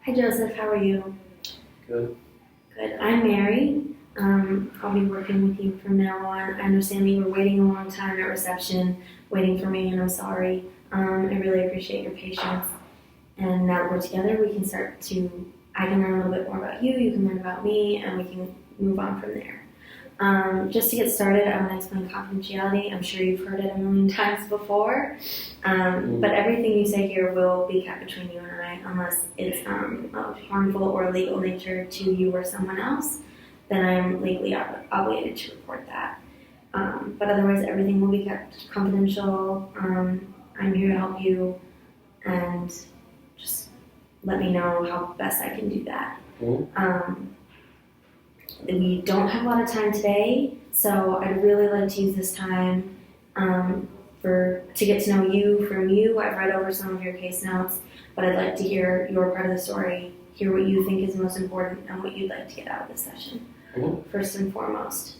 Hi Joseph, how are you? Good. Good. I'm Mary. I'll be working with you from now on. I understand that you were waiting a long time at reception, waiting for me, and I'm sorry. I really appreciate your patience. And now that we're together, I can learn a little bit more about you, you can learn about me, and we can move on from there. Just to get started, I want to explain confidentiality. I'm sure you've heard it a million times before, but everything you say here will be kept between you and I, unless it's of harmful or legal nature to you or someone else. Then I'm legally obligated to report that. But otherwise, everything will be kept confidential. I'm here to help you, and just let me know how best I can do that. We don't have a lot of time today, so I'd really like to use this time to get to know you from you. I've read over some of your case notes, but I'd like to hear your part of the story, hear what you think is most important, and what you'd like to get out of this session, first and foremost.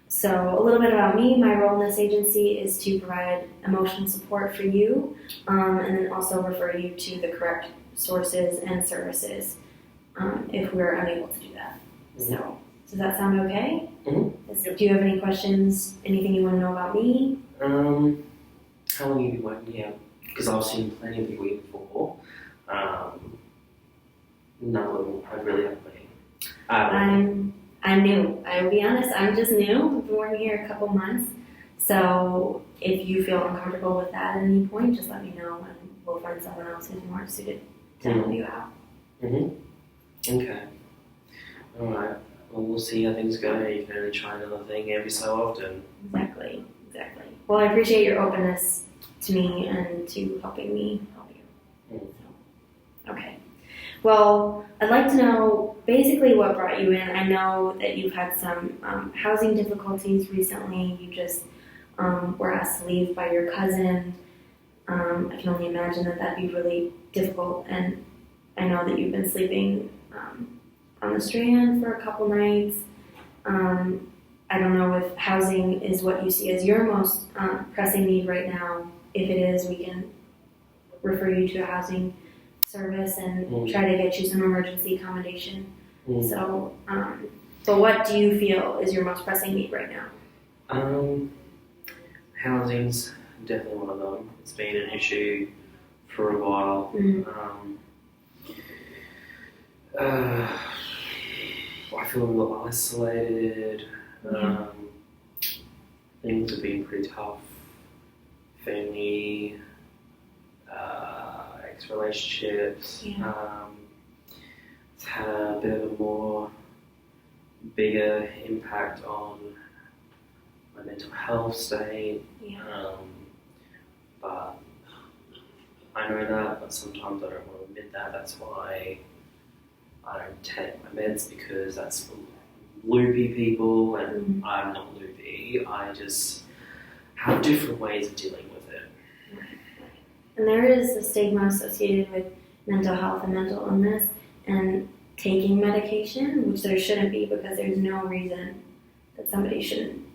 So a little bit about me. My role in this agency is to provide emotional support for you, and then also refer you to the correct sources and services if we're unable to do that. So, does that sound okay? Do you have any questions? Anything you want to know about me? How long have you been working here? Because I've seen plenty of people here before. None of them I really have been. I'm new. I will be honest, I'm just new. I've been working here a couple months. So if you feel uncomfortable with that at any point, just let me know and we'll find someone else who's more suited to help you out. Okay. Alright. Well, we'll see how things go. You can only try another thing every so often. Exactly. Well, I appreciate your openness to me and to helping me help you. Okay. Well, I'd like to know basically what brought you in. I know that you've had some housing difficulties recently. You just were asked to leave by your cousin. I can only imagine that that'd be really difficult, and I know that you've been sleeping on the Strand for a couple nights. I don't know if housing is what you see as your most pressing need right now. If it is, we can refer you to a housing service and try to get you some emergency accommodation. So, but what do you feel is your most pressing need right now? Housing's definitely one of them. It's been an issue for a while. I feel a little isolated. Things have been pretty tough. Family, ex-relationships. It's had a bit of a bigger impact on my mental health state. But I know that, but sometimes I don't want to admit that. That's why I don't take my meds, because that's for loopy people, and I'm not loopy. I just have different ways of dealing with it. And there is a stigma associated with mental health and mental illness and taking medication, which there shouldn't be, because there's no reason that somebody shouldn't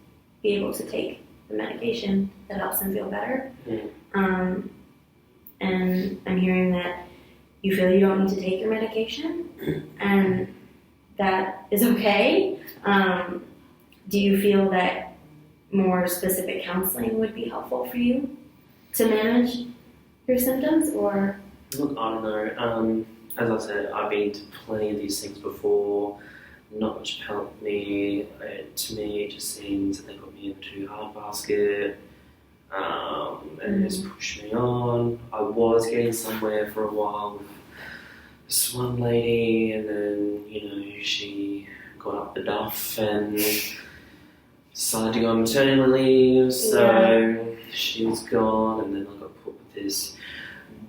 be able to take the medication that helps them feel better. And I'm hearing that you feel you don't need to take your medication, and that is okay. Do you feel that more specific counseling would be helpful for you to manage your symptoms, or? Look, I don't know. As I said, I've been to plenty of these things before. Not much helped me. To me, it just seems that they put me in a too hard basket. And just pushed me on. I was getting somewhere for a while with this one lady, and then, she got up the duff and decided to go on maternity leave, so she was gone, and then I got put with this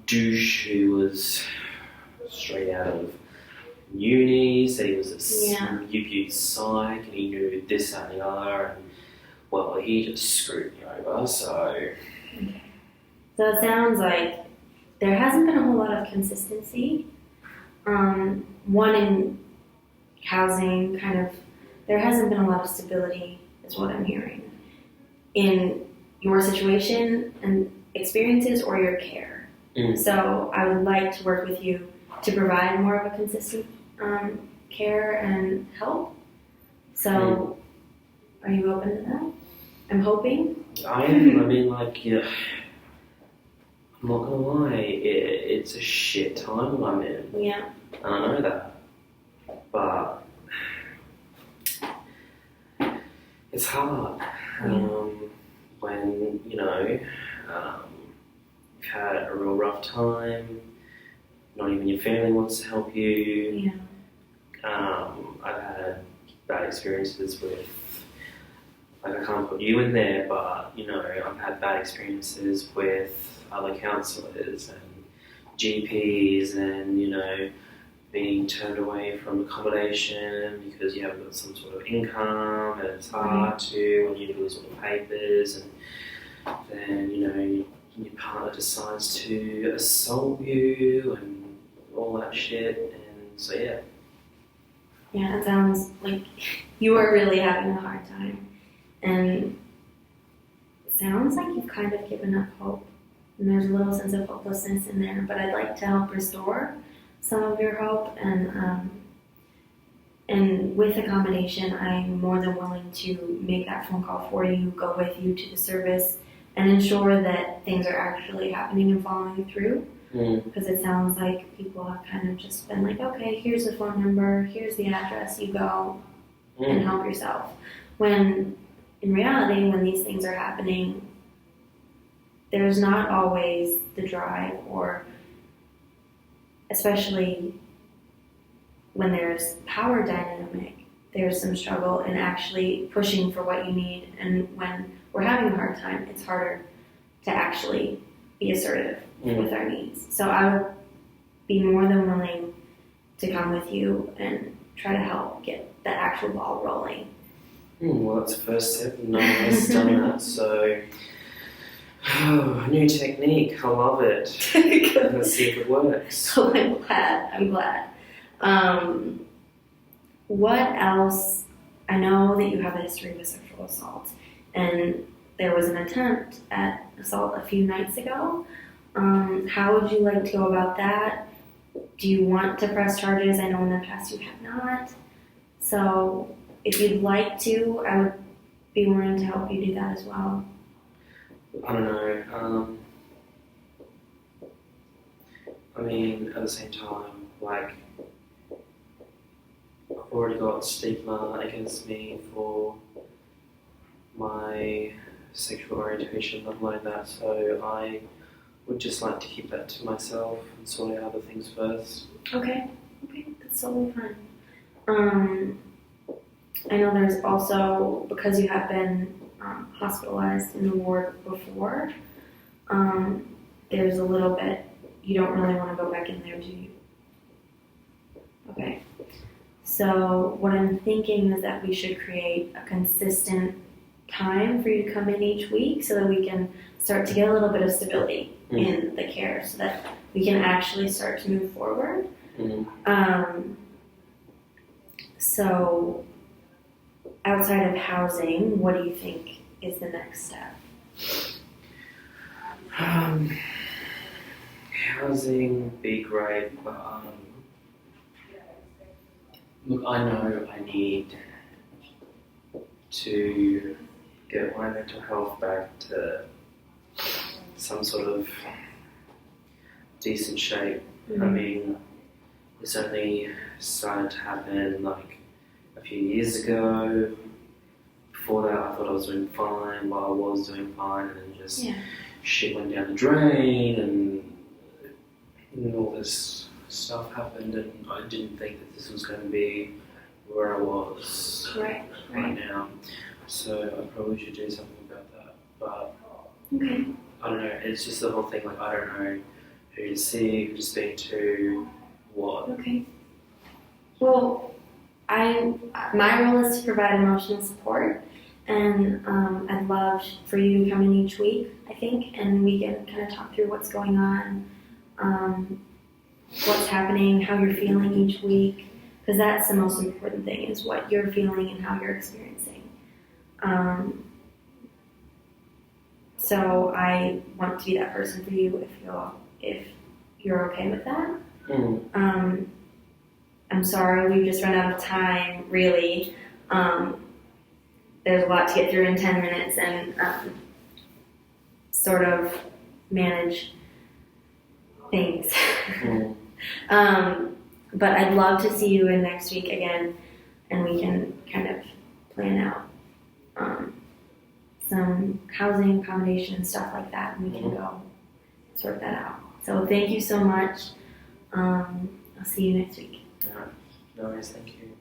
douche who was straight out of uni, said he was a UP psych, and he knew this, that, and the other, and well, he just screwed me over, so... Okay. So it sounds like there hasn't been a whole lot of consistency. One, in housing, there hasn't been a lot of stability, is what I'm hearing, in your situation and experiences or your care. So I would like to work with you to provide more of a consistent care and help. So are you open to that? I'm hoping. I am. I mean, like, yeah, I'm not gonna lie, it's a shit time I'm in. Yeah. And I know that. But it's hard. When, you know, you've had a real rough time, not even your family wants to help you. Yeah. I've had bad experiences with, like, I can't put you in there, but, you know, I've had bad experiences with other counsellors and GPs and, you know, being turned away from accommodation because you haven't got some sort of income, and it's hard to when you lose all the papers, and then, you know, your partner decides to assault you and all that shit, and so yeah. Yeah, it sounds like you are really having a hard time. And it sounds like you've kind of given up hope. And there's a little sense of hopelessness in there. But I'd like to help restore some of your hope. And with accommodation, I'm more than willing to make that phone call for you, go with you to the service, and ensure that things are actually happening and following through. Because it sounds like people have kind of just been like, okay, here's the phone number, here's the address, you go and help yourself. When in reality, when these things are happening, there's not always the drive, or especially when there's power dynamic, there's some struggle in actually pushing for what you need. And when we're having a hard time, it's harder to actually be assertive with our needs. So I would be more than willing to come with you and try to help get the actual ball rolling. Well, that's the first step. No one has done that, so new technique. I love it. Let's see if it works. So I'm glad. What else? I know that you have a history of sexual assault, and there was an attempt at assault a few nights ago. How would you like to go about that? Do you want to press charges? I know in the past you have not. So if you'd like to, I would be willing to help you do that as well. I don't know. I mean, at the same time, like, I've already got stigma against me for my sexual orientation, let alone that, so I would just like to keep that to myself and sort out other things first. Okay, that's totally fine. I know there's also, because you have been hospitalized in the ward before, there's a little bit, you don't really want to go back in there, do you? Okay. So what I'm thinking is that we should create a consistent time for you to come in each week so that we can start to get a little bit of stability in the care so that we can actually start to move forward. So outside of housing, what do you think is the next step? Housing would be great, but look, I know I need to get my mental health back to some sort of decent shape. I mean, this only started to happen like a few years ago. Before that, I thought I was doing fine, but I was doing fine, and then just shit went down the drain, and all this stuff happened, and I didn't think that this was going to be where I was right now. So I probably should do something about that. But I don't know. It's just the whole thing. Like, I don't know who to see, who to speak to, what. Okay. Well, my role is to provide emotional support, and I'd love for you to come in each week, I think, and we can kind of talk through what's going on, what's happening, how you're feeling each week, because that's the most important thing, is what you're feeling and how you're experiencing. So I want to be that person for you if you're okay with that. Mm. I'm sorry, we've just run out of time, really. There's a lot to get through in 10 minutes and sort of manage things. But I'd love to see you in next week again, and we can kind of plan out some housing, accommodation, and stuff like that, and we can go sort that out. So thank you so much. I'll see you next week. Yeah, no worries, thank you.